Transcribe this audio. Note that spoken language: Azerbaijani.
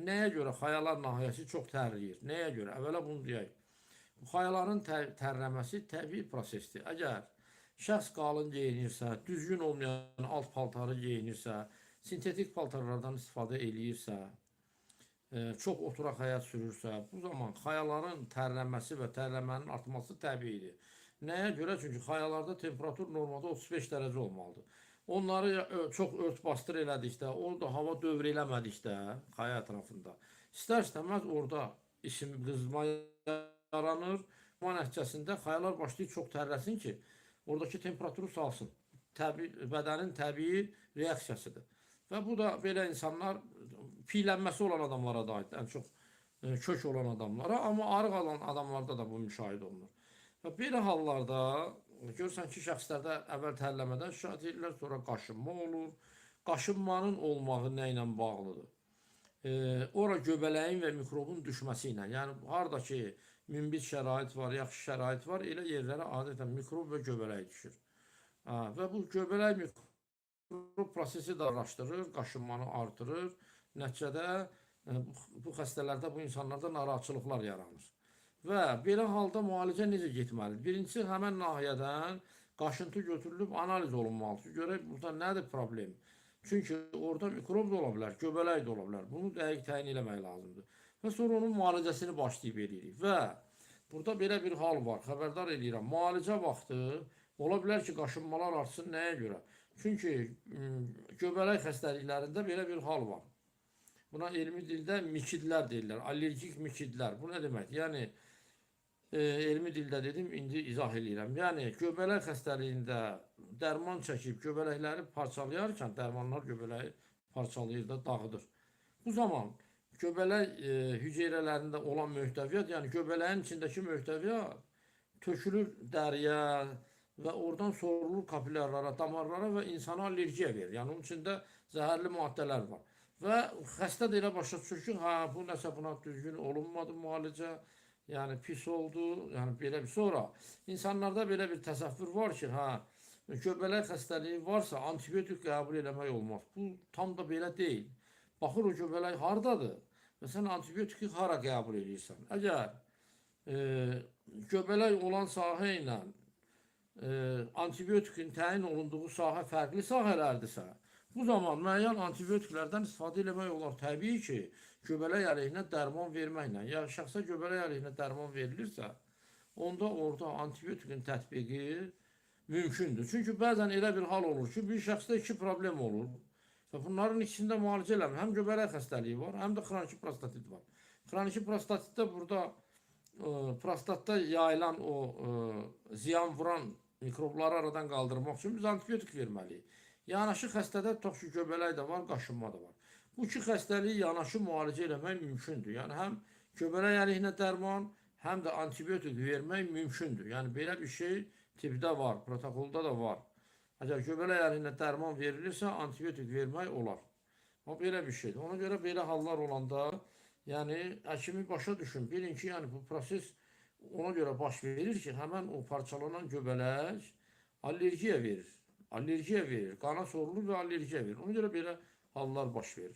nəyə görə xayalar nahiyəsi çox tərləyir? Nəyə görə? Əvvəla bunu deyək. Xayaların tərləməsi təbii prosesdir. Əgər şəxs qalın geyinirsə, düzgün olmayan alt paltarı geyinirsə, sintetik paltarlardan istifadə eləyirsə, çox oturaq həyat sürürsə, bu zaman xayaların tərlənməsi və tərlənmənin artması təbiidir. Nəyə görə? Çünki xayalarda temperatur normalda 35 dərəcə olmalıdır. Onları çox ört-basdır elədikdə, orada hava dövr eləmədikdə xaya ətrafında, istər-istəməz orada qızma yaranır. Bu nəticəsində xayalar başlayır çox tərləsin ki, oradakı temperaturu salsın. Bədənin təbii reaksiyasıdır. Və bu da belə insanlar, piylənməsi olan adamlara da aid, ən çox kök olan adamlara, amma arıq olan adamlarda da bu müşahidə olunur. Və belə hallarda görürsən ki, şəxslərdə əvvəl tərləmədən şikayət edirlər, sonra qaşınma olur. Qaşınmanın olmağı nə ilə bağlıdır? Ora göbələyin və mikrobun düşməsi ilə, yəni harada ki, münbit şərait var, yaxşı şərait var, elə yerlərə adətən mikrob və göbələk düşür. Və bu göbələk mikrob prosesi də araşdırır, qaşınmanı artırır. Nəticədə bu xəstələrdə, bu insanlarda narahatçılıqlar yaranır. Və belə halda müalicə necə getməlidir? Birincisi, həmən nahiyədən qaşıntı götürülüb analiz olunmalıdır. Görək, burada nədir problem? Çünki orada mikrob da ola bilər, göbələk də ola bilər. Bunu dəqiq təyin eləmək lazımdır. Və sonra onun müalicəsini başlayıb eləyirik. Və burada belə bir hal var, xəbərdar eləyirəm. Müalicə vaxtı ola bilər ki, qaşınmalar artsın. Nəyə görə? Çünki göbələk xəstəliklərində belə bir hal var. Buna elmi dildə mikidlər deyirlər, allergik mikidlər. Bu nə demək? Yəni, elmi dildə dedim, indi izah eləyirəm. Yəni, göbələk xəstəliyində dərman çəkib göbələkləri parçalayarkən, dərmanlar göbələyi parçalayır da, dağıdır. Bu zaman göbələk hüceyrələrində olan möhtəviyyat, yəni göbələyin içindəki möhtəviyyat tökülür dəriyə və oradan sorulur kapilyarlara, damarlara və insana allergiya verir. Yəni, onun içində zəhərli maddələr var. Və xəstə də elə başa düşür ki, bu nəsə buna düzgün olunmadı müalicə, yəni pis oldu, yəni belə bir. Sonra insanlarda belə bir təsəvvür var ki, göbələk xəstəliyi varsa antibiotik qəbul eləmək olmaz. Bu tam da belə deyil. Baxır o göbələk hardadır və sən antibiotiki hara qəbul edirsən. Əgər göbələk olan sahə ilə antibiotikin təyin olunduğu sahə fərqli sahələrdirsə, bu zaman müəyyən antibiotiklərdən istifadə eləmək olar. Təbii ki, göbələk əleyhinə dərman verməklə, ya şəxsə göbələk əleyhinə dərman verilirsə, onda orada antibiotikin tətbiqi mümkündür. Çünki bəzən elə bir hal olur ki, bir şəxsdə iki problem olur. Və bunların ikisində müalicə eləmir. Həm göbələk xəstəliyi var, həm də xroniki prostatit var. Xroniki prostatitdə burada prostatda yayılan o ziyan vuran mikrobları aradan qaldırmaq üçün biz antibiotik verməliyik. Yanaşı xəstədə tutaq ki, göbələk də var, qaşınma da var. Bu iki xəstəliyi yanaşı müalicə eləmək mümkündür. Yəni, həm göbələk əleyhinə dərman, həm də antibiotik vermək mümkündür. Yəni, belə bir şey tibbdə var, protokolda da var. Əgər göbələk əleyhinə dərman verilirsə, antibiotik vermək olar. O, belə bir şeydir. Ona görə belə hallar olanda, yəni, həkimi başa düşün. Bilin ki, yəni, bu proses ona görə baş verir ki, həmən o parçalanan göbələk allergiya verir. Allergiya verir, qana sorulur və allergiya verir. Ona görə belə hallar baş verir.